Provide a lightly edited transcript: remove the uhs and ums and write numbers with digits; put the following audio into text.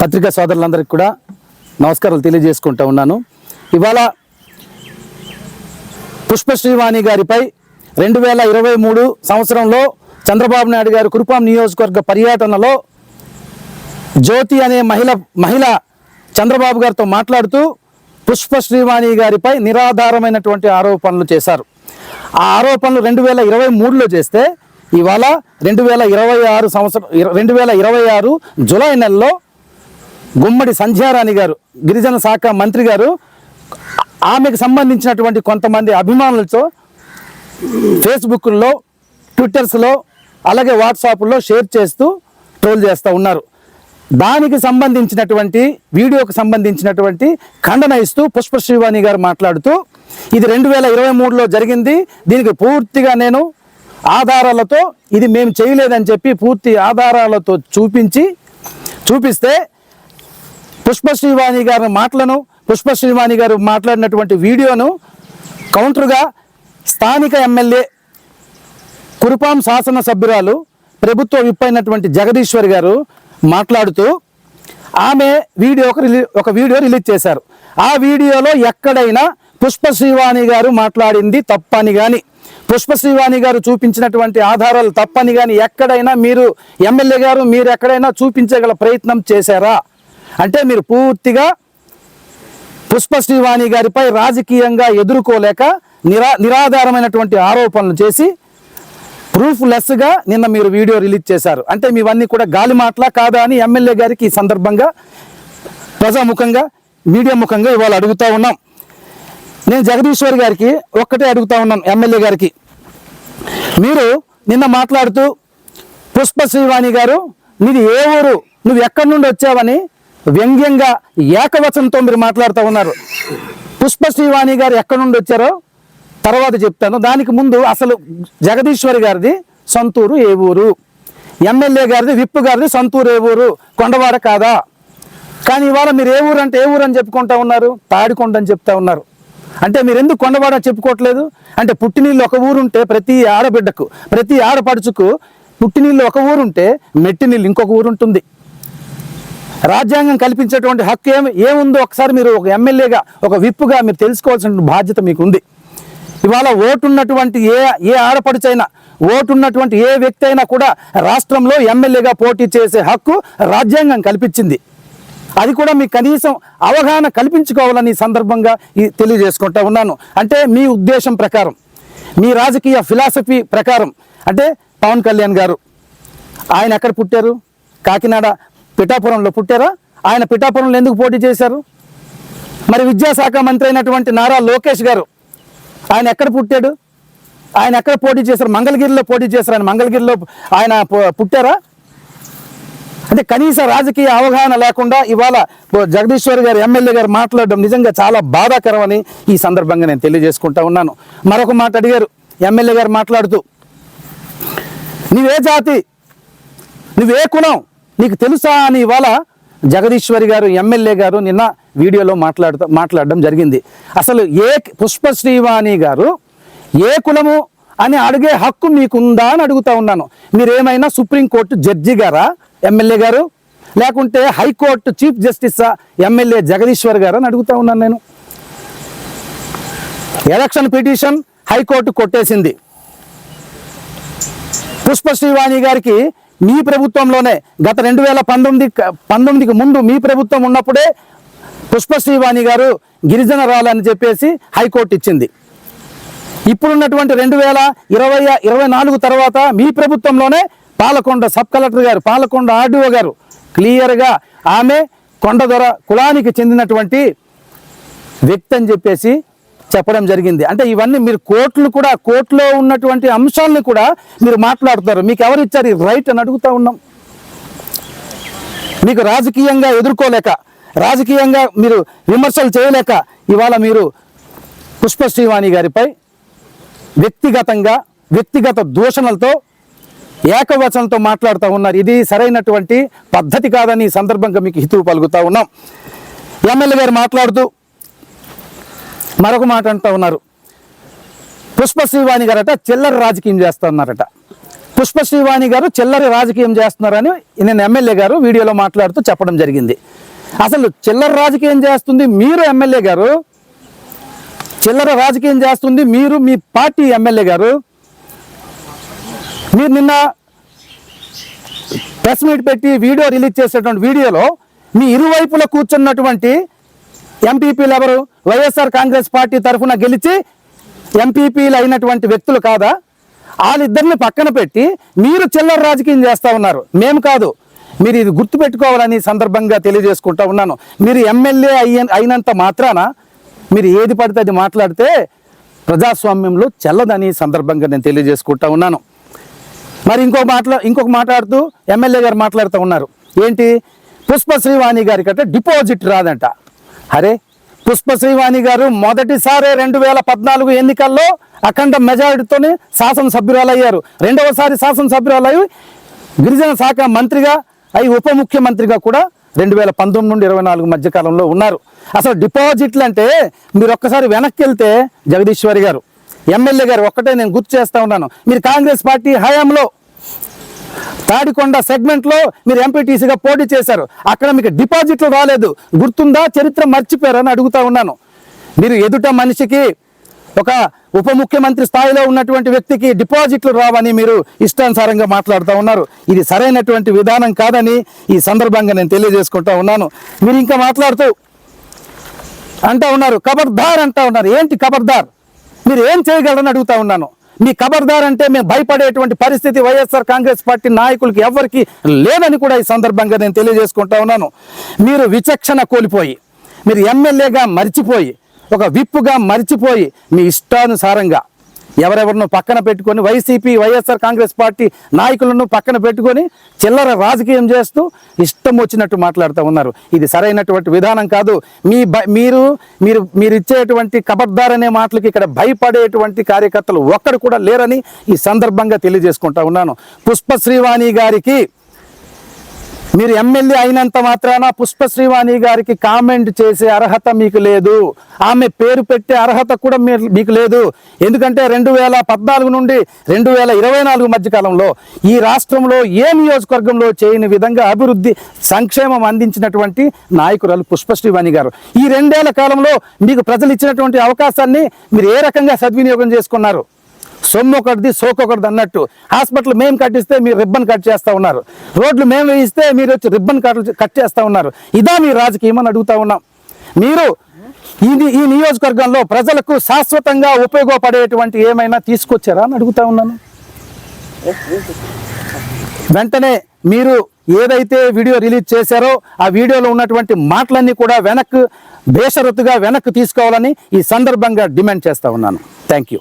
పత్రికా సోదరులందరికీ కూడా నమస్కారాలు తెలియజేసుకుంటూ ఉన్నాను. ఇవాళ పుష్ప శ్రీవాణి గారిపై 2023 సంవత్సరంలో చంద్రబాబు నాయుడు గారు కురుపాం నియోజకవర్గ పర్యటనలో జ్యోతి అనే మహిళ చంద్రబాబు గారితో మాట్లాడుతూ పుష్ప శ్రీవాణి గారిపై నిరాధారమైనటువంటి ఆరోపణలు చేశారు. ఆ ఆరోపణలు 2023లో చేస్తే ఇవాళ 2026 జూలై నెలలో గుమ్మడి సంధ్యారాణి గారు, గిరిజన శాఖ మంత్రి గారు, ఆమెకు సంబంధించినటువంటి కొంతమంది అభిమానులతో ఫేస్బుక్లో, ట్విట్టర్స్లో, అలాగే వాట్సాప్లో షేర్ చేస్తూ ట్రోల్ చేస్తూ ఉన్నారు. దానికి సంబంధించినటువంటి వీడియోకి సంబంధించినటువంటి ఖండన ఇస్తూ పుష్ప శ్రీవాణి గారు మాట్లాడుతూ ఇది 2023లో జరిగింది, దీనికి పూర్తిగా నేను ఆధారాలతో ఇది మేము చేయలేదని చెప్పి పూర్తి ఆధారాలతో చూపిస్తే పుష్ప శ్రీవాణి గారి మాటలను, పుష్ప శ్రీవాణి గారు మాట్లాడినటువంటి వీడియోను కౌంటర్గా స్థానిక ఎమ్మెల్యే కురుపాం శాసనసభ్యురాలు ప్రభుత్వ విప్ అయినటువంటి జగదీశ్వరి గారు మాట్లాడుతూ ఆమె ఒక వీడియో రిలీజ్ చేశారు. ఆ వీడియోలో ఎక్కడైనా పుష్ప శ్రీవాణి గారు మాట్లాడింది తప్పని కానీ, పుష్ప శ్రీవాణి గారు చూపించినటువంటి ఆధారాలు తప్పని కానీ ఎక్కడైనా మీరు ఎమ్మెల్యే గారు మీరు ఎక్కడైనా చూపించగల ప్రయత్నం చేశారా అంటే మీరు పూర్తిగా పుష్ప శ్రీవాణి గారిపై రాజకీయంగా ఎదుర్కోలేక నిరాధారమైనటువంటి ఆరోపణలు చేసి ప్రూఫ్ లెస్గా నిన్న మీరు వీడియో రిలీజ్ చేశారు. అంటే మీవన్నీ కూడా గాలి మాటలా కాదా అని ఎమ్మెల్యే గారికి ఈ సందర్భంగా ప్రజాముఖంగా, మీడియా ముఖంగా ఇవాళ అడుగుతూ ఉన్నాం. నేను జగదీశ్వర్ గారికి ఒక్కటే అడుగుతా ఉన్నాను, ఎమ్మెల్యే గారికి, మీరు నిన్న మాట్లాడుతూ పుష్ప శ్రీవాణి గారు మీది ఏ ఊరు, నువ్వు ఎక్కడి నుండి వచ్చావని వ్యంగ్యంగా ఏకవచనంతో మీరు మాట్లాడుతూ ఉన్నారు. పుష్ప శ్రీవాణి గారు ఎక్కడి నుండి వచ్చారో తర్వాత చెప్తాను. దానికి ముందు అసలు జగదీశ్వరి గారిది సొంతూరు ఏ ఊరు, ఎమ్మెల్యే గారిది విప్ గారిది సొంతూరు ఏ ఊరు, కొండవాడ కాదా? కానీ ఇవాళ మీరు ఏ ఊరు అంటే ఏ ఊరు అని చెప్పుకుంటా ఉన్నారు, తాడికొండ అని చెప్తా ఉన్నారు. అంటే మీరు ఎందుకు కొండవాడ చెప్పుకోవట్లేదు? అంటే పుట్టినీళ్ళు ఒక ఊరుంటే ప్రతి ఆడబిడ్డకు, ప్రతి ఆడపడుచుకు పుట్టినీళ్ళు ఒక ఊరుంటే మెట్టినీళ్ళు ఇంకొక ఊరు ఉంటుంది. రాజ్యాంగం కల్పించేటువంటి హక్కు ఏముందో ఒకసారి మీరు ఒక ఎమ్మెల్యేగా, ఒక విప్పుగా మీరు తెలుసుకోవాల్సిన బాధ్యత మీకు ఉంది. ఇవాళ ఓటున్నటువంటి ఏ ఆడపడుచైనా, ఓటున్నటువంటి ఏ వ్యక్తి అయినా కూడా రాష్ట్రంలో ఎమ్మెల్యేగా పోటీ చేసే హక్కు రాజ్యాంగం కల్పించింది. అది కూడా మీకు కనీసం అవగాహన కల్పించుకోవాలని సందర్భంగా తెలియజేసుకుంటా ఉన్నాను. అంటే మీ ఉద్దేశం ప్రకారం, మీ రాజకీయ ఫిలాసఫీ ప్రకారం, అంటే పవన్ కళ్యాణ్ గారు ఆయన ఎక్కడ పుట్టారు? కాకినాడ పిఠాపురంలో పుట్టారా? ఆయన పిఠాపురంలో ఎందుకు పోటీ చేశారు? మరి విద్యాశాఖ మంత్రి అయినటువంటి నారా లోకేష్ గారు ఆయన ఎక్కడ పుట్టాడు? ఆయన ఎక్కడ పోటీ చేశారు? మంగళగిరిలో పోటీ చేశారు. ఆయన మంగళగిరిలో ఆయన పుట్టారా? అంటే కనీస రాజకీయ అవగాహన లేకుండా ఇవాళ జగదీశ్వర్ గారు, ఎమ్మెల్యే గారు మాట్లాడడం నిజంగా చాలా బాధాకరమని ఈ సందర్భంగా నేను తెలియజేసుకుంటా ఉన్నాను. మరొక మాట అడిగారు ఎమ్మెల్యే గారు మాట్లాడుతూ, నువ్వే జాతి, నువ్వే కులం, నీకు తెలుసా అని ఇవాళ జగదీశ్వరి గారు, ఎమ్మెల్యే గారు నిన్న వీడియోలో మాట్లాడడం జరిగింది. అసలు పుష్ప శ్రీవాణి గారు ఏ కులము అని అడిగే హక్కు మీకుందా అని అడుగుతా ఉన్నాను. మీరేమైనా సుప్రీంకోర్టు జడ్జి గారా ఎమ్మెల్యే గారు, లేకుంటే హైకోర్టు చీఫ్ జస్టిసా ఎమ్మెల్యే జగదీశ్వర్ గారు అని అడుగుతా ఉన్నాను నేను. ఎలక్షన్ పిటిషన్ హైకోర్టు కొట్టేసింది. పుష్ప శ్రీవాణి గారికి మీ ప్రభుత్వంలోనే గత 2019కి ముందు మీ ప్రభుత్వం ఉన్నప్పుడే పుష్ప శ్రీవాణి గారు గిరిజనరాలని చెప్పేసి హైకోర్టు ఇచ్చింది. ఇప్పుడున్నటువంటి 2024 తర్వాత మీ ప్రభుత్వంలోనే పాలకొండ సబ్ కలెక్టర్ గారు, పాలకొండ ఆర్డీఓ గారు క్లియర్గా ఆమె కొండదొర కులానికి చెందినటువంటి వ్యక్తి అని చెప్పేసి చెప్పడం జరిగింది. అంటే ఇవన్నీ మీరు కోర్టులో ఉన్నటువంటి అంశాలను కూడా మీరు మాట్లాడుతారు. మీకు ఎవరు ఇచ్చారు ఈ రైట్ అని అడుగుతూ ఉన్నాం. మీకు రాజకీయంగా ఎదుర్కోలేక, రాజకీయంగా మీరు విమర్శలు చేయలేక ఇవాళ మీరు పుష్ప శ్రీవాణి గారిపై వ్యక్తిగత దూషణలతో, ఏకవచనంతో మాట్లాడుతూ ఉన్నారు. ఇది సరైనటువంటి పద్ధతి కాదని ఈ సందర్భంగా మీకు హితవు పలుకుతూ ఉన్నాం. ఎమ్మెల్యే గారు మాట్లాడుతూ మరొక మాట అంటూ ఉన్నారు, పుష్ప శ్రీవాణి గారట చిల్లర రాజకీయం చేస్తూ ఉన్నారట. పుష్ప శ్రీవాణి గారు చిల్లర రాజకీయం చేస్తున్నారని నేను ఎమ్మెల్యే గారు వీడియోలో మాట్లాడుతూ చెప్పడం జరిగింది. అసలు చిల్లర రాజకీయం చేస్తుంది మీరు ఎమ్మెల్యే గారు, చిల్లర రాజకీయం చేస్తుంది మీరు, మీ పార్టీ ఎమ్మెల్యే గారు. మీరు నిన్న ప్రెస్ మీట్ పెట్టి వీడియో రిలీజ్ చేసేటువంటి వీడియోలో మీ ఇరువైపులా కూర్చున్నటువంటి ఎంపీపీలు ఎవరు? వైఎస్ఆర్ కాంగ్రెస్ పార్టీ తరఫున గెలిచి ఎంపీపీలు అయినటువంటి వ్యక్తులు కాదా? వాళ్ళిద్దరిని పక్కన పెట్టి మీరు చిల్లర రాజకీయం చేస్తూ ఉన్నారు. మేము కాదు, మీరు ఇది గుర్తుపెట్టుకోవాలని సందర్భంగా తెలియజేసుకుంటా ఉన్నాను. మీరు ఎమ్మెల్యే అయినంత మాత్రాన మీరు ఏది పడితే అది మాట్లాడితే ప్రజాస్వామ్యంలో చెల్లదని సందర్భంగా నేను తెలియజేసుకుంటా ఉన్నాను. మరి ఇంకొక మాట్లాడుతూ ఎమ్మెల్యే గారు మాట్లాడుతూ ఉన్నారు. ఏంటి? పుష్ప శ్రీవాణి గారి కంటే డిపాజిట్ రాదంట. అరే, పుష్ప శ్రీవాణి గారు మొదటిసారి 2014 ఎన్నికల్లో అఖండ మెజారిటీతోనే శాసనసభ్యురాలు అయ్యారు. రెండవసారి శాసనసభ్యురాలు అయ్యి గిరిజన శాఖ మంత్రిగా అయి ఉప ముఖ్యమంత్రిగా కూడా 2019 నుండి 24 మధ్య కాలంలో ఉన్నారు. అసలు డిపాజిట్లు అంటే మీరు ఒక్కసారి వెనక్కి వెళ్తే జగదీశ్వరి గారు ఎమ్మెల్యే గారు ఒక్కటే నేను గుర్తు చేస్తూ ఉన్నాను. మీరు కాంగ్రెస్ పార్టీ హయాంలో తాడికొండ సెగ్మెంట్లో మీరు ఎంపీటీసీగా పోటీ చేశారు. అక్కడ మీకు డిపాజిట్లు రాలేదు, గుర్తుందా? చరిత్ర మర్చిపోయారని అడుగుతా ఉన్నాను. మీరు ఎదుట మనిషికి, ఒక ఉప ముఖ్యమంత్రి స్థాయిలో ఉన్నటువంటి వ్యక్తికి డిపాజిట్లు రావని మీరు ఇష్టానుసారంగా మాట్లాడుతూ ఉన్నారు. ఇది సరైనటువంటి విధానం కాదని ఈ సందర్భంగా నేను తెలియజేసుకుంటా ఉన్నాను. మీరు ఇంకా మాట్లాడుతూ అంటూ ఉన్నారు, ఖబర్దార్ అంటూ ఉన్నారు. ఏంటి ఖబర్దార్? మీరు ఏం చేయగలరని అడుగుతా ఉన్నాను. మీ ఖబర్దార్ అంటే మేము భయపడేటువంటి పరిస్థితి వైఎస్ఆర్ కాంగ్రెస్ పార్టీ నాయకులకి ఎవరికి లేదని కూడా ఈ సందర్భంగా నేను తెలియజేసుకుంటా ఉన్నాను. మీరు విచక్షణ కోల్పోయి, మీరు ఎమ్మెల్యేగా మర్చిపోయి, ఒక విప్పుగా మర్చిపోయి మీ ఇష్టానుసారంగా ఎవరెవరినో పక్కన పెట్టుకొని వైసీపీ వైఎస్ఆర్ కాంగ్రెస్ పార్టీ నాయకులను పక్కన పెట్టుకొని చిల్లర రాజకీయం చేస్తూ ఇష్టం వచ్చినట్టు మాట్లాడుతూ ఉన్నారు. ఇది సరైనటువంటి విధానం కాదు. మీరు ఇచ్చేటువంటి ఖబర్దార్ అనే మాటలకి ఇక్కడ భయపడేటువంటి కార్యకర్తలు ఒక్కడు కూడా లేరని ఈ సందర్భంగా తెలియజేసుకుంటా ఉన్నాను. పుష్ప శ్రీవాణి గారికి మీరు ఎమ్మెల్యే అయినంత మాత్రాన పుష్ప శ్రీవాణి గారికి కామెంట్ చేసే అర్హత మీకు లేదు. ఆమె పేరు పెట్టే అర్హత కూడా మీకు లేదు. ఎందుకంటే 2014 నుండి 2024 మధ్య కాలంలో ఈ రాష్ట్రంలో ఏ నియోజకవర్గంలో చేయని విధంగా అభివృద్ధి సంక్షేమం అందించినటువంటి నాయకురాలు పుష్ప శ్రీవాణి గారు. ఈ 2 ఏళ్ల కాలంలో మీకు ప్రజలు ఇచ్చినటువంటి అవకాశాన్ని మీరు ఏ రకంగా సద్వినియోగం చేసుకున్నారు? సొమ్ము ఒకటిది సోకొకటిది అన్నట్టు. హాస్పిటల్ మేము కట్టిస్తే మీరు రిబ్బన్ కట్ చేస్తూ ఉన్నారు, రోడ్లు మేము వేయిస్తే మీరు వచ్చి రిబ్బన్ కట్ చేస్తూ ఉన్నారు. ఇదా మీ రాజకీయం అని అడుగుతా ఉన్నాం. మీరు ఈ నియోజకవర్గంలో ప్రజలకు శాశ్వతంగా ఉపయోగపడేటువంటి ఏమైనా తీసుకొచ్చారా అని అడుగుతా ఉన్నాను. వెంటనే మీరు ఏదైతే వీడియో రిలీజ్ చేశారో ఆ వీడియోలో ఉన్నటువంటి మాటలన్నీ కూడా బేషరతుగా వెనక్కి తీసుకోవాలని ఈ సందర్భంగా డిమాండ్ చేస్తూ ఉన్నాను. Thank you.